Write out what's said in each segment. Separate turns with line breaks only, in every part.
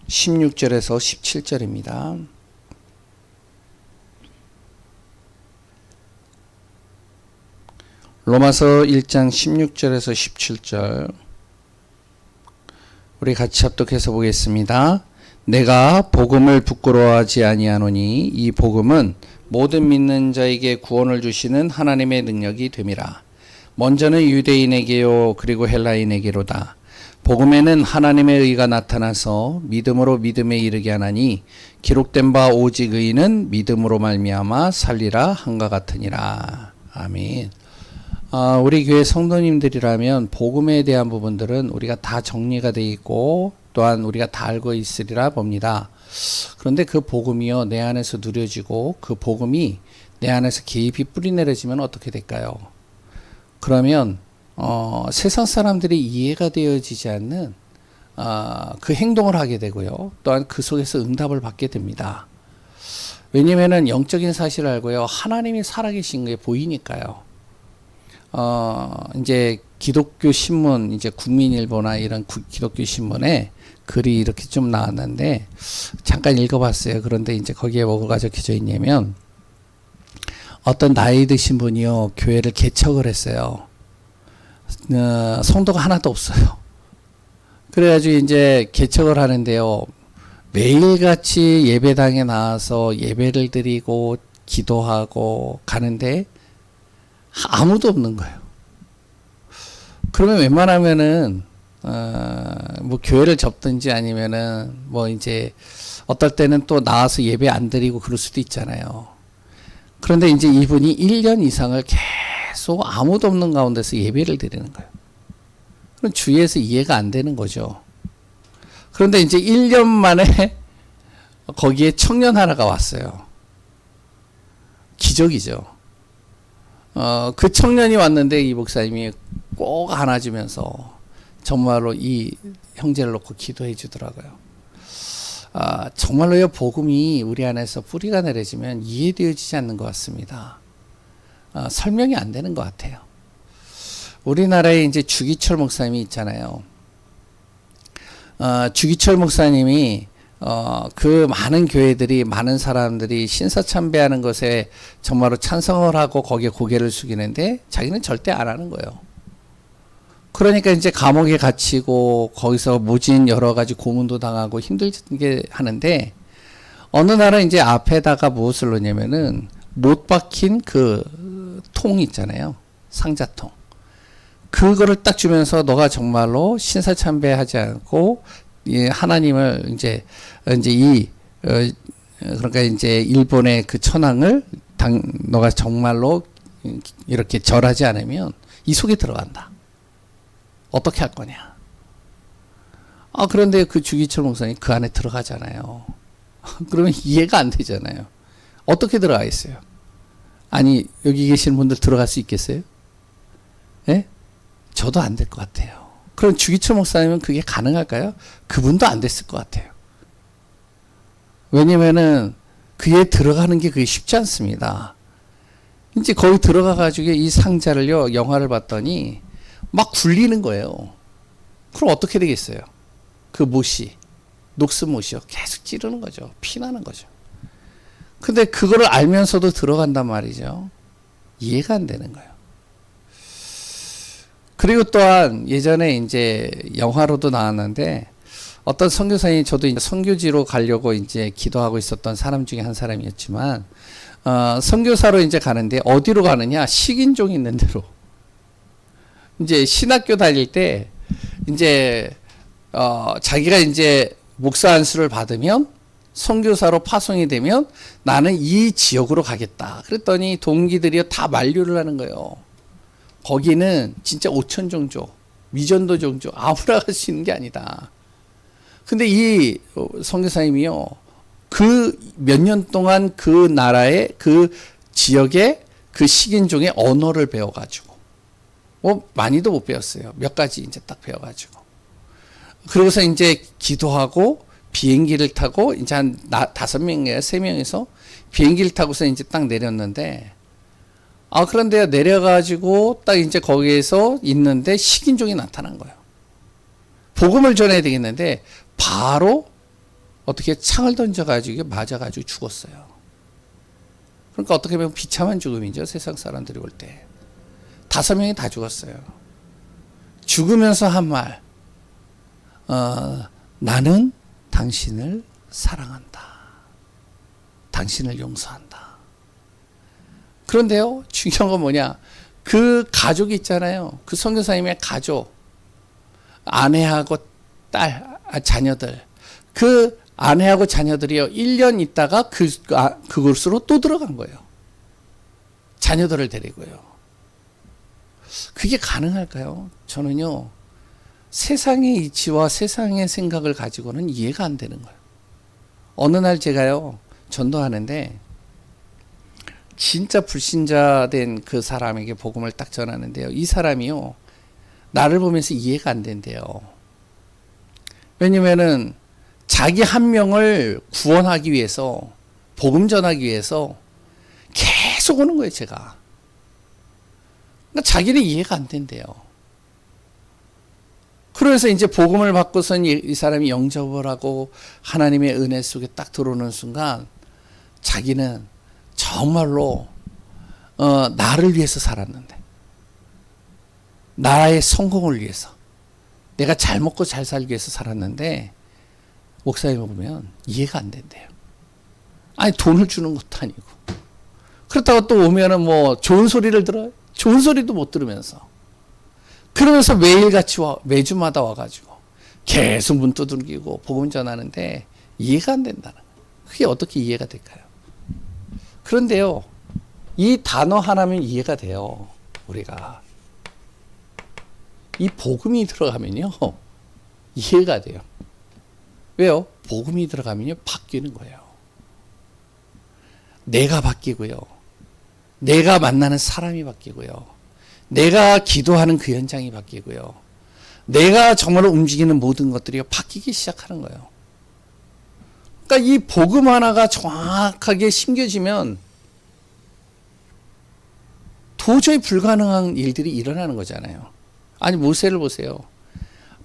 16절에서 17절입니다. 로마서 1장 16절에서 17절 우리 같이 합독해서 보겠습니다. 내가 복음을 부끄러워하지 아니하노니 이 복음은 모든 믿는 자에게 구원을 주시는 하나님의 능력이 됨이라. 먼저는 유대인에게요 그리고 헬라인에게로다. 복음에는 하나님의 의가 나타나서 믿음으로 믿음에 이르게 하나니 기록된 바 오직 의인은 믿음으로 말미암아 살리라 한과 같으니라. 아멘. 우리 교회 성도님들이라면 복음에 대한 부분들은 우리가 다 정리가 되어 있고 또한 우리가 다 알고 있으리라 봅니다. 그런데 그 복음이요 내 안에서 누려지고 그 복음이 내 안에서 깊이 뿌리내려지면 어떻게 될까요? 그러면 세상 사람들이 이해가 되어지지 않는 그 행동을 하게 되고요. 또한 그 속에서 응답을 받게 됩니다. 왜냐하면 영적인 사실을 알고요. 하나님이 살아계신 게 보이니까요. 이제 기독교 신문, 이제 국민일보나 이런 기독교 신문에 글이 이렇게 좀 나왔는데, 잠깐 읽어봤어요. 그런데 이제 거기에 뭐가 적혀져 있냐면, 어떤 나이 드신 분이요, 교회를 개척을 했어요. 성도가 하나도 없어요. 그래가지고 이제 개척을 하는데요, 매일같이 예배당에 나와서 예배를 드리고, 기도하고 가는데, 아무도 없는 거예요. 그러면 웬만하면은 뭐 교회를 접든지 아니면은 뭐 이제 어떨 때는 또 나와서 예배 안 드리고 그럴 수도 있잖아요. 그런데 이제 이분이 1년 이상을 계속 아무도 없는 가운데서 예배를 드리는 거예요. 그럼 주위에서 이해가 안 되는 거죠. 그런데 이제 1년 만에 거기에 청년 하나가 왔어요. 기적이죠. 그 청년이 왔는데 이 목사님이 꼭 안아주면서 정말로 이 형제를 놓고 기도해 주더라고요. 정말로요, 복음이 우리 안에서 뿌리가 내려지면 이해되어지지 않는 것 같습니다. 설명이 안 되는 것 같아요. 우리나라에 이제 주기철 목사님이 있잖아요. 주기철 목사님이 그 많은 교회들이, 많은 사람들이 신사참배하는 것에 정말로 찬성을 하고 거기에 고개를 숙이는데 자기는 절대 안 하는 거예요. 그러니까 이제 감옥에 갇히고 거기서 모진 여러 가지 고문도 당하고 힘들게 하는데, 어느 날은 이제 앞에다가 무엇을 놓냐면은 못 박힌 그 통 있잖아요. 상자통. 그거를 딱 주면서 너가 정말로 신사참배하지 않고 하나님을 그러니까 이제 일본의 그 천황을 너가 정말로 이렇게 절하지 않으면 이 속에 들어간다. 어떻게 할 거냐? 그런데 그 주기철 목사님 그 안에 들어가잖아요. 그러면 이해가 안 되잖아요. 어떻게 들어가 있어요? 아니, 여기 계신 분들 들어갈 수 있겠어요? 예? 저도 안 될 것 같아요. 그럼 주기철 목사님은 그게 가능할까요? 그분도 안 됐을 것 같아요. 왜냐면은 그에 들어가는 게 그게 쉽지 않습니다. 이제 거기 들어가가지고 이 상자를요, 영화를 봤더니 막 굴리는 거예요. 그럼 어떻게 되겠어요? 그 못이, 녹슨 못이요, 계속 찌르는 거죠. 피나는 거죠. 근데 그거를 알면서도 들어간단 말이죠. 이해가 안 되는 거예요. 그리고 또한 예전에 이제 영화로도 나왔는데, 어떤 선교사님이, 저도 이제 선교지로 가려고 이제 기도하고 있었던 사람 중에 한 사람이었지만, 선교사로 이제 가는데 어디로 가느냐? 식인종 있는 데로. 이제 신학교 다닐 때 이제 자기가 이제 목사 안수를 받으면, 선교사로 파송이 되면 나는 이 지역으로 가겠다. 그랬더니 동기들이 다 만류를 하는 거예요. 거기는 진짜 5천 종족, 미전도 종족 아무나 갈 수 있는 게 아니다. 근데 이 선교사님이요, 그 몇 년 동안 그 나라의 그 지역의 그 식인종의 언어를 배워가지고, 뭐 많이도 못 배웠어요. 몇 가지 이제 딱 배워가지고, 그러고서 이제 기도하고 비행기를 타고 이제 한 5명이에요, 3명이서 비행기를 타고서 이제 딱 내렸는데, 그런데 내려가지고 딱 이제 거기에서 있는데 식인종이 나타난 거예요. 복음을 전해야 되겠는데 바로 어떻게 창을 던져가지고 맞아가지고 죽었어요. 그러니까 어떻게 보면 비참한 죽음이죠. 세상 사람들이 볼 때. 5명이 다 죽었어요. 죽으면서 한 말, 나는 당신을 사랑한다. 당신을 용서한다. 그런데요, 중요한 건 뭐냐? 그 가족이 있잖아요. 그 선교사님의 가족, 아내하고 자녀들. 그 아내하고 자녀들이요, 1년 있다가 그곳으로 또 들어간 거예요. 자녀들을 데리고요. 그게 가능할까요? 저는요, 세상의 이치와 세상의 생각을 가지고는 이해가 안 되는 거예요. 어느 날 제가요, 전도하는데, 진짜 불신자 된 그 사람에게 복음을 딱 전하는데요. 이 사람이요, 나를 보면서 이해가 안 된대요. 왜냐면은, 자기 한 명을 구원하기 위해서, 복음 전하기 위해서 계속 오는 거예요, 제가. 그러니까 자기는 이해가 안 된대요. 그래서 이제 복음을 받고선 이 사람이 영접을 하고 하나님의 은혜 속에 딱 들어오는 순간 자기는 정말로 나를 위해서 살았는데, 나의 성공을 위해서, 내가 잘 먹고 잘 살기 위해서 살았는데 목사님을 보면 이해가 안 된대요. 아니 돈을 주는 것도 아니고, 그렇다고 또 오면은 뭐 좋은 소리를 들어요. 좋은 소리도 못 들으면서, 그러면서 매일같이 매주마다 와가지고 계속 문 두들기고 복음 전하는데 이해가 안 된다는 거예요. 그게 어떻게 이해가 될까요? 그런데요, 이 단어 하나면 이해가 돼요. 우리가 이 복음이 들어가면요 이해가 돼요. 왜요? 복음이 들어가면요 바뀌는 거예요. 내가 바뀌고요, 내가 만나는 사람이 바뀌고요, 내가 기도하는 그 현장이 바뀌고요, 내가 정말로 움직이는 모든 것들이 바뀌기 시작하는 거예요. 그러니까 이 복음 하나가 정확하게 심겨지면 도저히 불가능한 일들이 일어나는 거잖아요. 아니 모세를 보세요.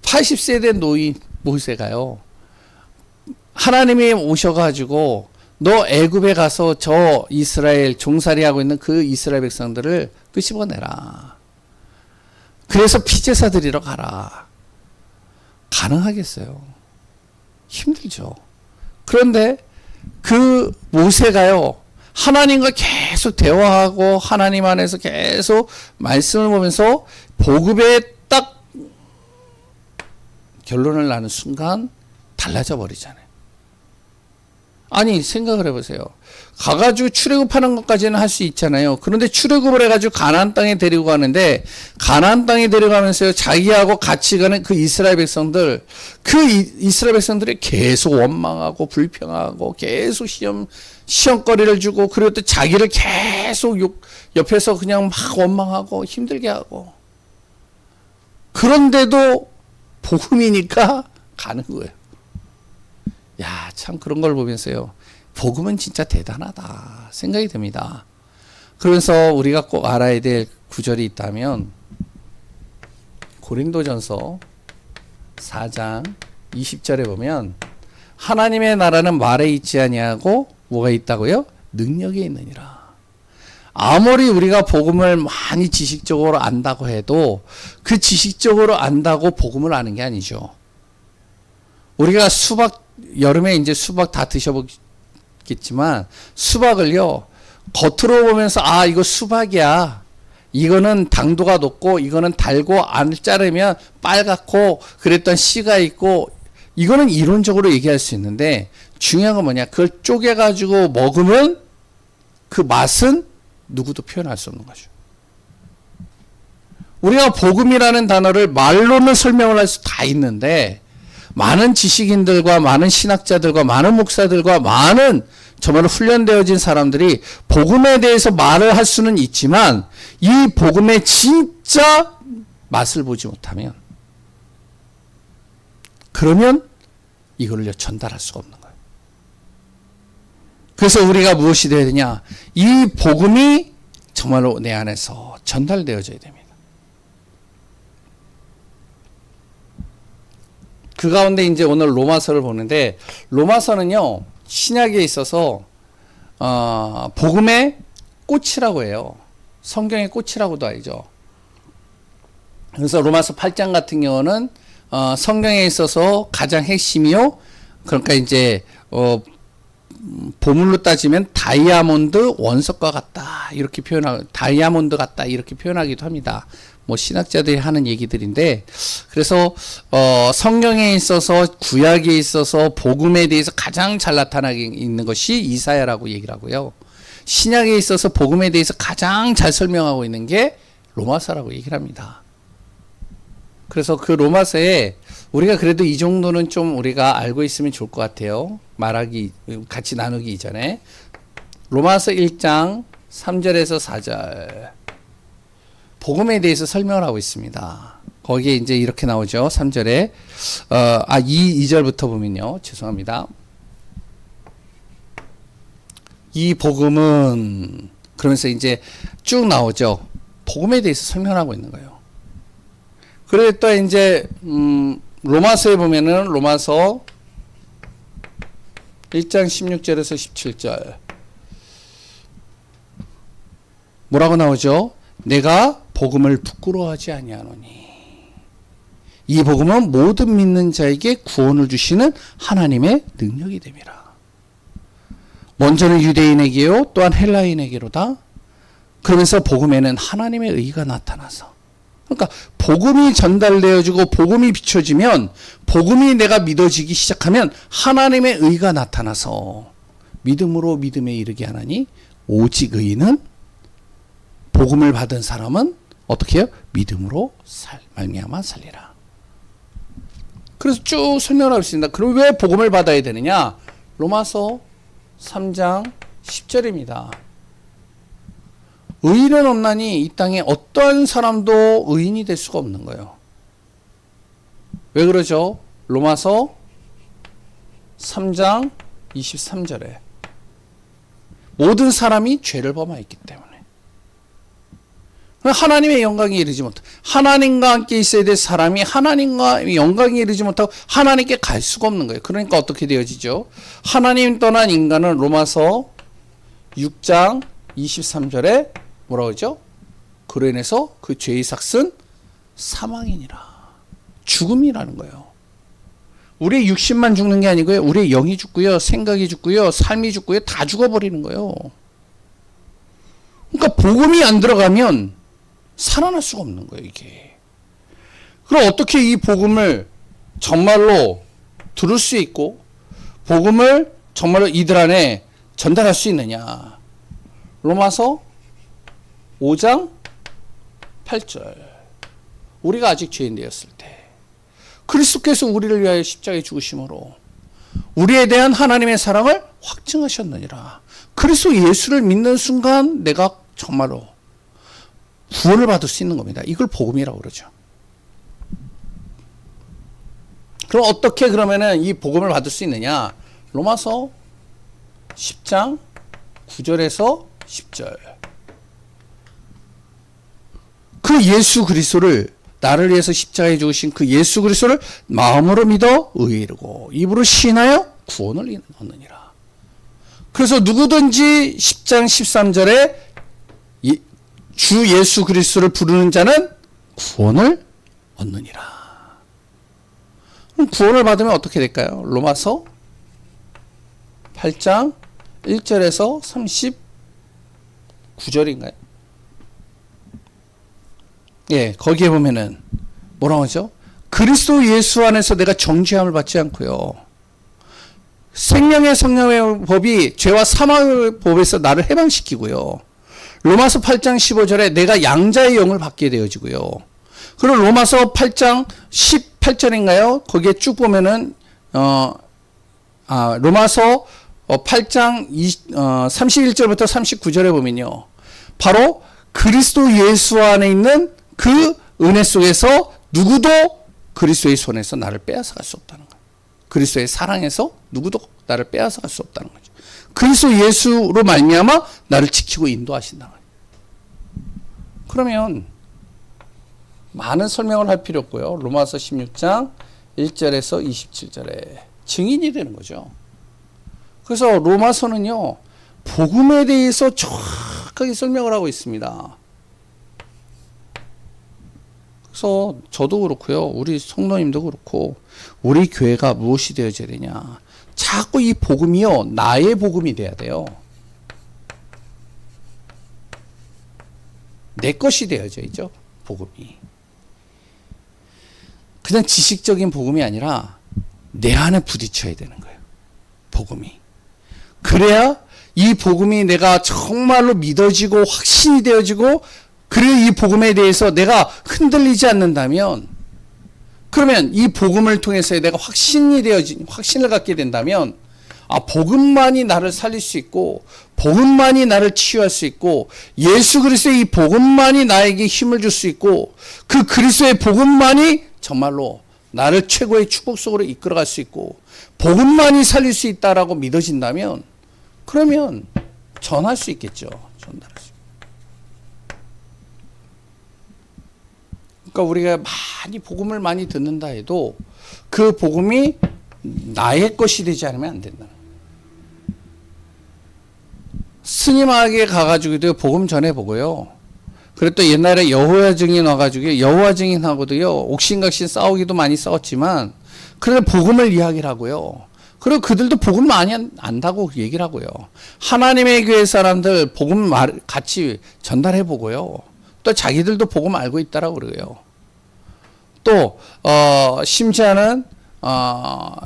80세 된 노인 모세가요, 하나님이 오셔가지고 너 애굽에 가서 저 이스라엘 종살이하고 있는 그 이스라엘 백성들을 끄집어내라. 그래서 피제사 드리러 가라. 가능하겠어요? 힘들죠. 그런데 그 모세가요, 하나님과 계속 대화하고 하나님 안에서 계속 말씀을 보면서 복음에 딱 결론을 나는 순간 달라져 버리잖아요. 아니 생각을 해보세요. 가가지고 출애굽하는 것까지는 할 수 있잖아요. 그런데 출애굽을 해가지고 가나안 땅에 데리고 가는데, 가나안 땅에 데려가면서요, 자기하고 같이 가는 그 이스라엘 백성들, 그 이스라엘 백성들이 계속 원망하고 불평하고 계속 시험거리를 주고, 그리고 또 자기를 계속 옆에서 그냥 막 원망하고 힘들게 하고, 그런데도 복음이니까 가는 거예요. 야, 참 그런 걸 보면서요, 복음은 진짜 대단하다 생각이 듭니다. 그러면서 우리가 꼭 알아야 될 구절이 있다면, 고린도전서 4장 20절에 보면, 하나님의 나라는 말에 있지 아니하고 뭐가 있다고요? 능력에 있느니라. 아무리 우리가 복음을 많이 지식적으로 안다고 해도 그 지식적으로 안다고 복음을 아는 게 아니죠. 우리가 여름에 이제 수박 다 드셔보겠지만, 수박을요, 겉으로 보면서, 아, 이거 수박이야. 이거는 당도가 높고, 이거는 달고, 안 자르면 빨갛고, 그랬던 씨가 있고, 이거는 이론적으로 얘기할 수 있는데, 중요한 건 뭐냐? 그걸 쪼개가지고 먹으면 그 맛은 누구도 표현할 수 없는 거죠. 우리가 복음이라는 단어를 말로는 설명을 할 수 다 있는데, 많은 지식인들과 많은 신학자들과 많은 목사들과 많은 정말 훈련되어진 사람들이 복음에 대해서 말을 할 수는 있지만, 이 복음의 진짜 맛을 보지 못하면, 그러면 이걸로 전달할 수가 없는 거예요. 그래서 우리가 무엇이 되어야 되냐? 이 복음이 정말로 내 안에서 전달되어져야 됩니다. 그 가운데 이제 오늘 로마서를 보는데, 로마서는요, 신약에 있어서, 복음의 꽃이라고 해요. 성경의 꽃이라고도 알죠. 그래서 로마서 8장 같은 경우는, 성경에 있어서 가장 핵심이요. 그러니까 이제, 보물로 따지면 다이아몬드 원석과 같다. 이렇게 다이아몬드 같다. 이렇게 표현하기도 합니다. 뭐 신학자들이 하는 얘기들인데, 그래서 성경에 있어서 구약에 있어서 복음에 대해서 가장 잘 나타나게 있는 것이 이사야라고 얘기를 하고요. 신약에 있어서 복음에 대해서 가장 잘 설명하고 있는 게 로마서라고 얘기를 합니다. 그래서 그 로마서에 우리가 그래도 이 정도는 좀 우리가 알고 있으면 좋을 것 같아요. 같이 나누기 이전에. 로마서 1장 3절에서 4절. 복음에 대해서 설명을 하고 있습니다. 거기에 이제 이렇게 나오죠. 3절에. 2절부터 보면요. 죄송합니다. 이 복음은, 그러면서 이제 쭉 나오죠. 복음에 대해서 설명하고 있는 거예요. 그리고 또 이제, 로마서에 보면은 로마서 1장 16절에서 17절. 뭐라고 나오죠? 내가 복음을 부끄러워하지 아니하노니. 이 복음은 모든 믿는 자에게 구원을 주시는 하나님의 능력이 됨이라. 먼저는 유대인에게요, 또한 헬라인에게로다. 그러면서 복음에는 하나님의 의가 나타나서, 그러니까 복음이 전달되어지고 복음이 비춰지면, 복음이 내가 믿어지기 시작하면 하나님의 의가 나타나서 믿음으로 믿음에 이르게 하나니, 오직 의인은, 복음을 받은 사람은 어떻게 해요? 믿음으로 말미암아 살리라. 그래서 쭉 설명을 하고 있습니다. 그럼 왜 복음을 받아야 되느냐? 로마서 3장 10절입니다. 의인은 없나니 이 땅에 어떤 사람도 의인이 될 수가 없는 거예요. 왜 그러죠? 로마서 3장 23절에 모든 사람이 죄를 범하였기 때문에 하나님의 영광에 이르지 못하고, 하나님과 함께 있어야 될 사람이 하나님과 영광에 이르지 못하고 하나님께 갈 수가 없는 거예요. 그러니까 어떻게 되어지죠? 하나님 떠난 인간은 로마서 6장 23절에 뭐라고 하죠? 그로 인해서 그 죄의 삭은 사망이니라. 죽음이라는 거예요. 우리의 육신만 죽는 게 아니고요. 우리의 영이 죽고요. 생각이 죽고요. 삶이 죽고요. 다 죽어버리는 거예요. 그러니까 복음이 안 들어가면 살아날 수가 없는 거예요, 이게. 그럼 어떻게 이 복음을 정말로 들을 수 있고, 복음을 정말로 이들 안에 전달할 수 있느냐? 로마서 5장 8절. 우리가 아직 죄인 되었을 때 그리스도께서 우리를 위하여 십자가에 죽으심으로 우리에 대한 하나님의 사랑을 확증하셨느니라. 그리스도 예수를 믿는 순간 내가 정말로 구원을 받을 수 있는 겁니다. 이걸 복음이라고 그러죠. 그럼 어떻게 그러면은 이 복음을 받을 수 있느냐? 로마서 10장 9절에서 10절. 그 예수 그리스도를, 나를 위해서 십자가에 죽으신 그 예수 그리스도를 마음으로 믿어 의에 이르고 입으로 시인하여 구원을 얻느니라. 그래서 누구든지 10장 13절에 주 예수 그리스도를 부르는 자는 구원을 얻느니라. 그럼 구원을 받으면 어떻게 될까요? 로마서 8장 1절에서 39절인가요? 예, 거기에 보면은 뭐라고 하죠? 그리스도 예수 안에서 내가 정죄함을 받지 않고요. 생명의 성령의 법이 죄와 사망의 법에서 나를 해방시키고요. 로마서 8장 15절에 내가 양자의 영을 받게 되어지고요. 그리고 로마서 8장 18절인가요? 거기에 쭉 보면은 로마서 8장 31절부터 39절에 보면요. 바로 그리스도 예수 안에 있는 그 은혜 속에서 누구도 그리스도의 손에서 나를 빼앗아갈 수 없다는 거예요. 그리스도의 사랑에서 누구도 나를 빼앗아갈 수 없다는 거죠. 그리스도 예수로 말미암아 나를 지키고 인도하신다는 거예요. 그러면 많은 설명을 할 필요 없고요. 로마서 16장 1절에서 27절에 증인이 되는 거죠. 그래서 로마서는요, 복음에 대해서 정확하게 설명을 하고 있습니다. 그래서 저도 그렇고요, 우리 성도님도 그렇고, 우리 교회가 무엇이 되어져야 되냐. 자꾸 이 복음이요, 나의 복음이 돼야 돼요. 내 것이 되어져야죠, 복음이. 그냥 지식적인 복음이 아니라 내 안에 부딪혀야 되는 거예요, 복음이. 그래야 이 복음이 내가 정말로 믿어지고 확신이 되어지고, 그리고 이 복음에 대해서 내가 흔들리지 않는다면, 그러면 이 복음을 통해서 내가 확신을 갖게 된다면, 아, 복음만이 나를 살릴 수 있고, 복음만이 나를 치유할 수 있고, 예수 그리스도의 이 복음만이 나에게 힘을 줄 수 있고, 그 그리스도의 복음만이 정말로 나를 최고의 축복 속으로 이끌어갈 수 있고, 복음만이 살릴 수 있다라고 믿어진다면, 그러면 전할 수 있겠죠. 전달할 수. 그러니까 우리가 많이 복음을 많이 듣는다 해도 그 복음이 나의 것이 되지 않으면 안 된다. 스님에게 가가지고도 복음 전해보고요. 그리고 또 옛날에 여호와 증인 와가지고 여호와 증인하고도요, 옥신각신 싸우기도 많이 싸웠지만, 그래도 복음을 이야기를 하고요. 그리고 그들도 복음 많이 안다고 얘기를 하고요. 하나님의 교회 사람들 복음 같이 전달해보고요. 또 자기들도 복음 알고 있다라고 그러고요. 또 심지어는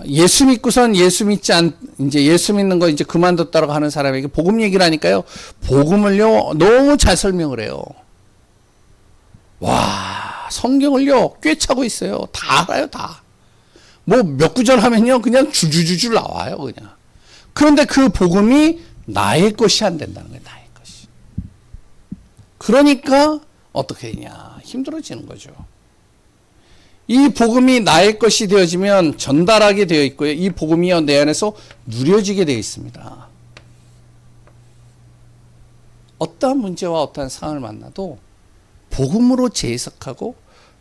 예수 믿고선 예수 믿는 거 이제 그만뒀다라고 하는 사람에게 복음 얘기를 하니까요, 복음을요 너무 잘 설명을 해요. 와, 성경을요 꿰차고 있어요. 다 알아요, 다. 뭐 몇 구절 하면요 그냥 줄줄줄줄 나와요, 그냥. 그런데 그 복음이 나의 것이 안 된다는 거예요, 나의 것이. 그러니까 어떻게 되냐, 힘들어지는 거죠. 이 복음이 나의 것이 되어지면 전달하게 되어 있고요, 이 복음이요 내 안에서 누려지게 되어 있습니다. 어떠한 문제와 어떠한 상황을 만나도 복음으로 재해석하고,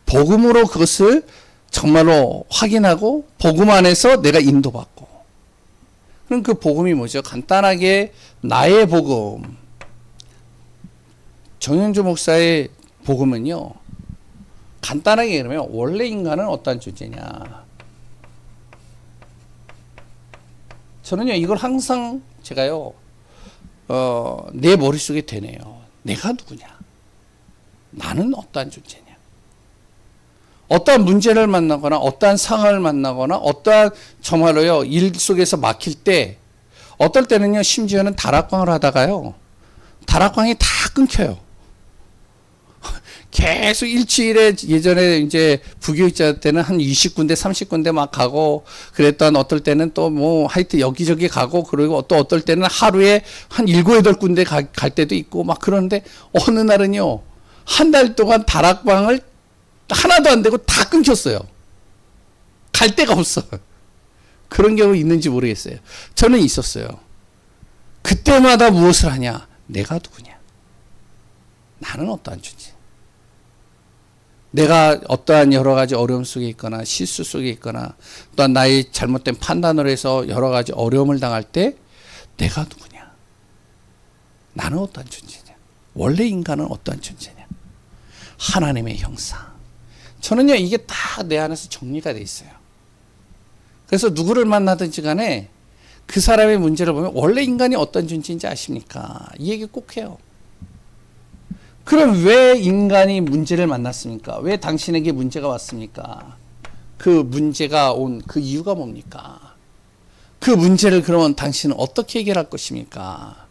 복음으로 그것을 정말로 확인하고, 복음 안에서 내가 인도받고. 그럼 그 복음이 뭐죠? 간단하게 나의 복음, 정현주 목사의 복음은요, 간단하게 그러면 원래 인간은 어떠한 존재냐. 저는요 이걸 항상 제가요 내 머릿속에 되네요. 내가 누구냐, 나는 어떠한 존재냐. 어떠한 문제를 만나거나 어떠한 상황을 만나거나 어떠한 정말로요 일 속에서 막힐 때, 어떨 때는요 심지어는 다락방을 하다가요 다락방이 다 끊겨요. 계속 일주일에, 예전에 이제 부교육자 때는 한 20군데 30군데 막 가고 그랬던, 어떨 때는 또 뭐 하여튼 여기저기 가고, 그리고 또 어떨 때는 하루에 한 7, 8군데 갈 때도 있고 막 그러는데, 어느 날은요 한 달 동안 다락방을 하나도 안 되고 다 끊겼어요. 갈 데가 없어. 그런 경우 있는지 모르겠어요. 저는 있었어요. 그때마다 무엇을 하냐, 내가 누구냐, 나는 어떠한 존재, 내가 어떠한 여러 가지 어려움 속에 있거나 실수 속에 있거나 또한 나의 잘못된 판단으로 해서 여러 가지 어려움을 당할 때 내가 누구냐, 나는 어떠한 존재냐, 원래 인간은 어떠한 존재냐, 하나님의 형상. 저는요 이게 다 내 안에서 정리가 돼 있어요. 그래서 누구를 만나든지 간에 그 사람의 문제를 보면 원래 인간이 어떤 존재인지 아십니까? 이 얘기 꼭 해요. 그럼 왜 인간이 문제를 만났습니까? 왜 당신에게 문제가 왔습니까? 그 문제가 온 그 이유가 뭡니까? 그 문제를 그러면 당신은 어떻게 해결할 것입니까?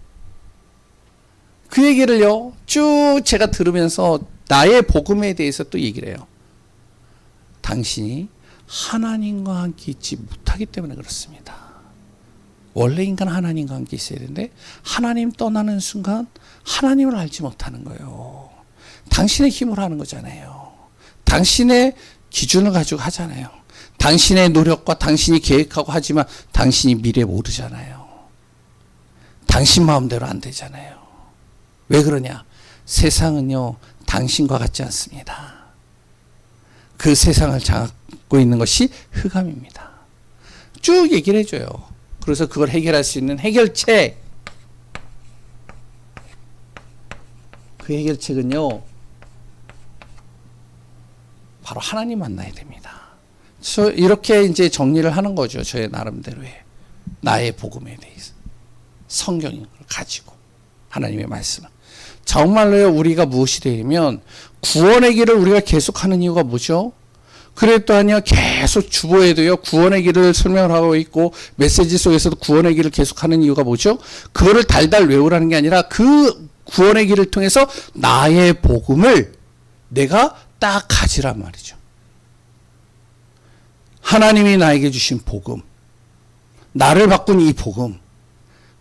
그 얘기를요 쭉 제가 들으면서 나의 복음에 대해서 또 얘기를 해요. 당신이 하나님과 함께 있지 못하기 때문에 그렇습니다. 원래 인간은 하나님과 함께 있어야 되는데, 하나님 떠나는 순간 하나님을 알지 못하는 거예요. 당신의 힘으로 하는 거잖아요. 당신의 기준을 가지고 하잖아요. 당신의 노력과 당신이 계획하고 하지만 당신이 미래 모르잖아요. 당신 마음대로 안 되잖아요. 왜 그러냐? 세상은요 당신과 같지 않습니다. 그 세상을 갖고 있는 것이 흑암입니다. 쭉 얘기를 해줘요. 그래서 그걸 해결할 수 있는 해결책. 그 해결책은요, 바로 하나님 만나야 됩니다. 이렇게 이제 정리를 하는 거죠. 저의 나름대로의 나의 복음에 대해서 성경을 가지고 하나님의 말씀을. 정말로요, 우리가 무엇이 되면 구원의 길을 우리가 계속하는 이유가 뭐죠? 그래 또한요, 계속 주보에도요 구원의 길을 설명을 하고 있고 메시지 속에서도 구원의 길을 계속하는 이유가 뭐죠? 그거를 달달 외우라는 게 아니라 그 구원의 길을 통해서 나의 복음을 내가 딱 가지란 말이죠. 하나님이 나에게 주신 복음, 나를 바꾼 이 복음,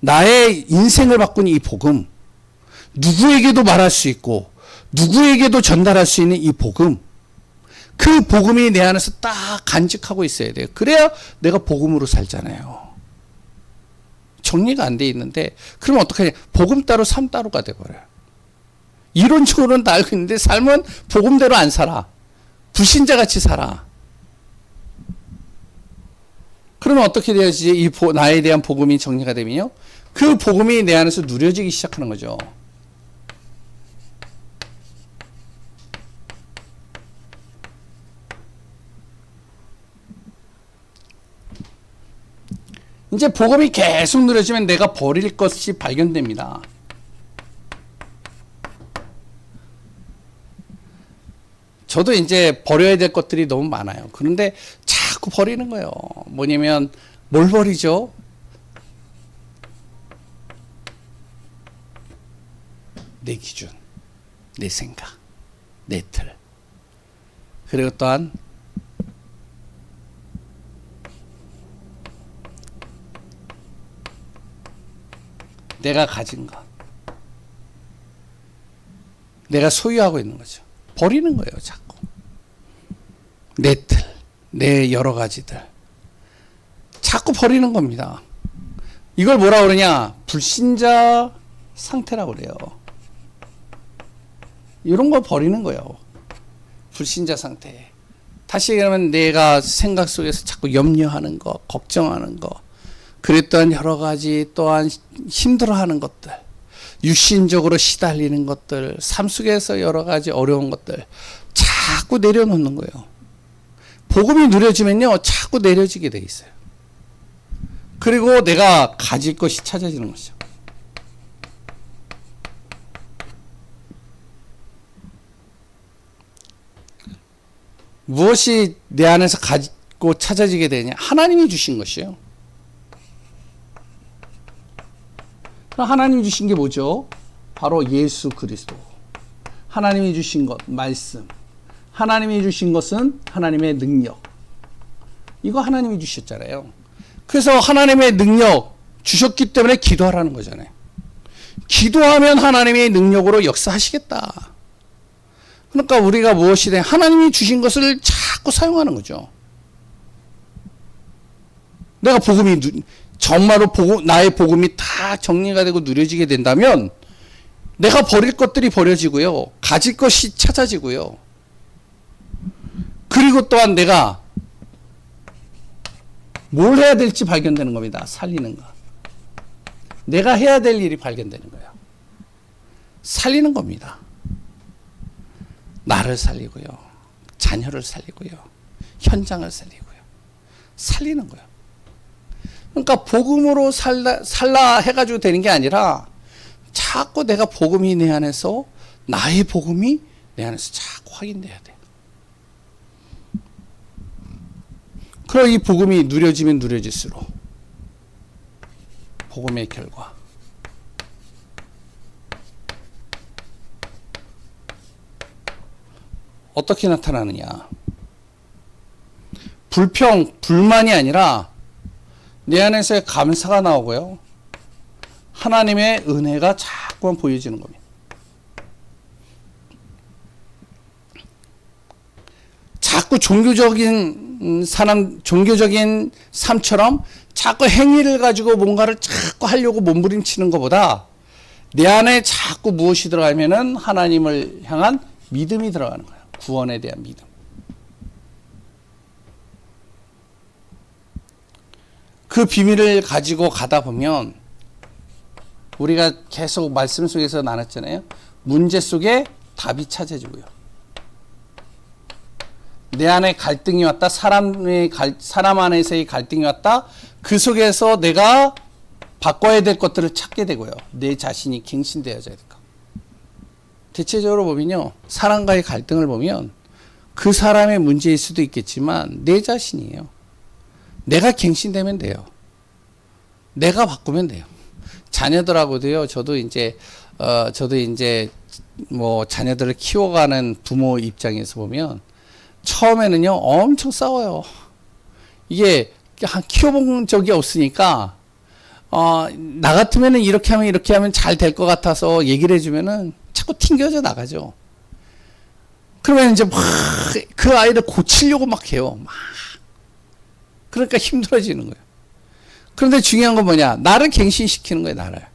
나의 인생을 바꾼 이 복음, 누구에게도 말할 수 있고 누구에게도 전달할 수 있는 이 복음, 그 복음이 내 안에서 딱 간직하고 있어야 돼요. 그래야 내가 복음으로 살잖아요. 정리가 안 돼 있는데 그러면 어떡하냐, 복음 따로 삶 따로가 돼버려요. 이론적으로는 다 알고 있는데 삶은 복음대로 안 살아. 불신자같이 살아. 그러면 어떻게 돼야지 이 나에 대한 복음이 정리가 되면요, 그 복음이 내 안에서 누려지기 시작하는 거죠. 이제 복음이 계속 누려지면 내가 버릴 것이 발견됩니다. 저도 이제 버려야 될 것들이 너무 많아요. 그런데 자꾸 버리는 거예요. 뭐냐면 뭘 버리죠? 내 기준, 내 생각, 내 틀. 그리고 또한 내가 가진 것, 내가 소유하고 있는 거죠. 버리는 거예요, 자꾸. 내 틀, 내 여러 가지들. 자꾸 버리는 겁니다. 이걸 뭐라 그러냐? 불신자 상태라고 그래요. 이런 거 버리는 거예요. 불신자 상태. 다시 얘기하면 내가 생각 속에서 자꾸 염려하는 거, 걱정하는 거, 그랬던 여러 가지 또한 힘들어하는 것들, 육신적으로 시달리는 것들, 삶 속에서 여러 가지 어려운 것들 자꾸 내려놓는 거예요. 복음이 누려지면요, 자꾸 내려지게 돼 있어요. 그리고 내가 가질 것이 찾아지는 거죠. 무엇이 내 안에서 가지고 찾아지게 되냐? 하나님이 주신 것이에요. 하나님이 주신 게 뭐죠? 바로 예수 그리스도. 하나님이 주신 것, 말씀. 하나님이 주신 것은 하나님의 능력. 이거 하나님이 주셨잖아요. 그래서 하나님의 능력 주셨기 때문에 기도하라는 거잖아요. 기도하면 하나님의 능력으로 역사하시겠다. 그러니까 우리가 무엇이든 하나님이 주신 것을 자꾸 사용하는 거죠. 내가 복음이 정말로 나의 복음이 다 정리가 되고 누려지게 된다면 내가 버릴 것들이 버려지고요, 가질 것이 찾아지고요, 그리고 또한 내가 뭘 해야 될지 발견되는 겁니다. 살리는 거. 내가 해야 될 일이 발견되는 거예요. 살리는 겁니다. 나를 살리고요, 자녀를 살리고요, 현장을 살리고요, 살리는 거예요. 그러니까 복음으로 살라 해가지고 되는 게 아니라 자꾸 내가 복음이 내 안에서, 나의 복음이 내 안에서 자꾸 확인돼야 돼. 그럼 이 복음이 누려지면 누려질수록 복음의 결과, 어떻게 나타나느냐? 불만이 아니라 내 안에서의 감사가 나오고요, 하나님의 은혜가 자꾸만 보여지는 겁니다. 자꾸 종교적인 삶처럼 자꾸 행위를 가지고 뭔가를 자꾸 하려고 몸부림치는 것보다 내 안에 자꾸 무엇이 들어가면은 하나님을 향한 믿음이 들어가는 거예요. 구원에 대한 믿음. 그 비밀을 가지고 가다 보면 우리가 계속 말씀 속에서 나눴잖아요. 문제 속에 답이 찾아지고요. 내 안에 갈등이 왔다. 사람 안에서의 갈등이 왔다. 그 속에서 내가 바꿔야 될 것들을 찾게 되고요. 내 자신이 갱신되어져야 될까. 대체적으로 보면요. 사람과의 갈등을 보면 그 사람의 문제일 수도 있겠지만 내 자신이에요. 내가 갱신되면 돼요. 내가 바꾸면 돼요. 자녀들하고도요. 저도 이제 뭐 자녀들을 키워가는 부모 입장에서 보면 처음에는요. 엄청 싸워요. 이게 키워본 적이 없으니까 나 같으면은 이렇게 하면 잘 될 것 같아서 얘기를 해주면은 자꾸 튕겨져 나가죠. 그러면 이제 막 그 아이를 고치려고 막 해요. 막. 그러니까 힘들어지는 거예요. 그런데 중요한 건 뭐냐? 나를 갱신시키는 거예요, 나를.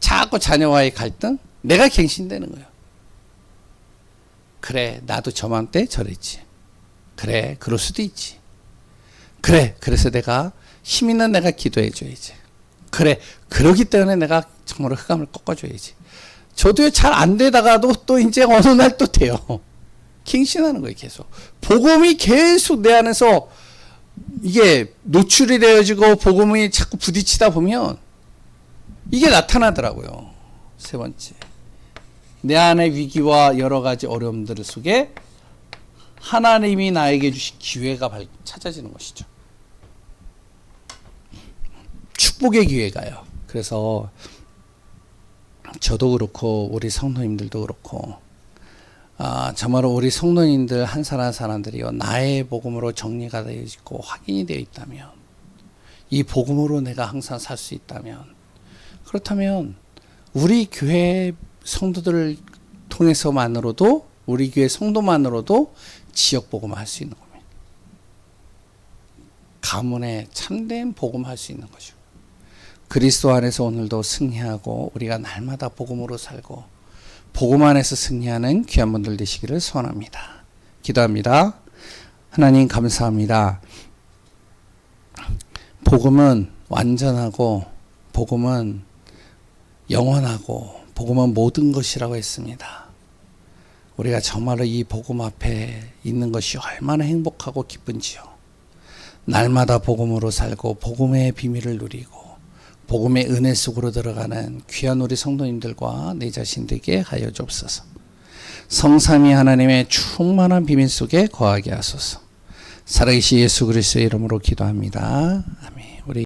자꾸 자녀와의 갈등? 내가 갱신되는 거예요. 그래, 나도 저맘때 저랬지. 그래, 그럴 수도 있지. 그래, 그래서 내가 힘 있는 내가 기도해줘야지. 그래, 그러기 때문에 내가 정말 흑암을 꺾어줘야지. 저도 잘 안 되다가도 또 이제 어느 날 또 돼요. 갱신하는 거예요, 계속. 복음이 계속 내 안에서 이게 노출이 되어지고 복음이 자꾸 부딪히다 보면 이게 나타나더라고요. 세 번째. 내 안의 위기와 여러 가지 어려움들 속에 하나님이 나에게 주신 기회가 찾아지는 것이죠. 축복의 기회가요. 그래서 저도 그렇고 우리 성도님들도 그렇고 정말로 우리 성도님들 한 사람 한 사람들이요. 나의 복음으로 정리가 되어 있고 확인이 되어 있다면 이 복음으로 내가 항상 살 수 있다면 그렇다면 우리 교회 성도들을 통해서만으로도 우리 교회 성도만으로도 지역 복음을 할 수 있는 겁니다. 가문에 참된 복음을 할 수 있는 거죠. 그리스도 안에서 오늘도 승리하고 우리가 날마다 복음으로 살고 복음 안에서 승리하는 귀한 분들 되시기를 소원합니다. 기도합니다. 하나님 감사합니다. 복음은 완전하고 복음은 영원하고 복음은 모든 것이라고 했습니다. 우리가 정말로 이 복음 앞에 있는 것이 얼마나 행복하고 기쁜지요. 날마다 복음으로 살고 복음의 비밀을 누리고 복음의 은혜 속으로 들어가는 귀한 우리 성도님들과 내 자신 되게 하여 주옵소서. 성삼위 하나님의 충만한 비밀 속에 거하게 하소서. 살아계신 예수 그리스도의 이름으로 기도합니다. 아멘. 우리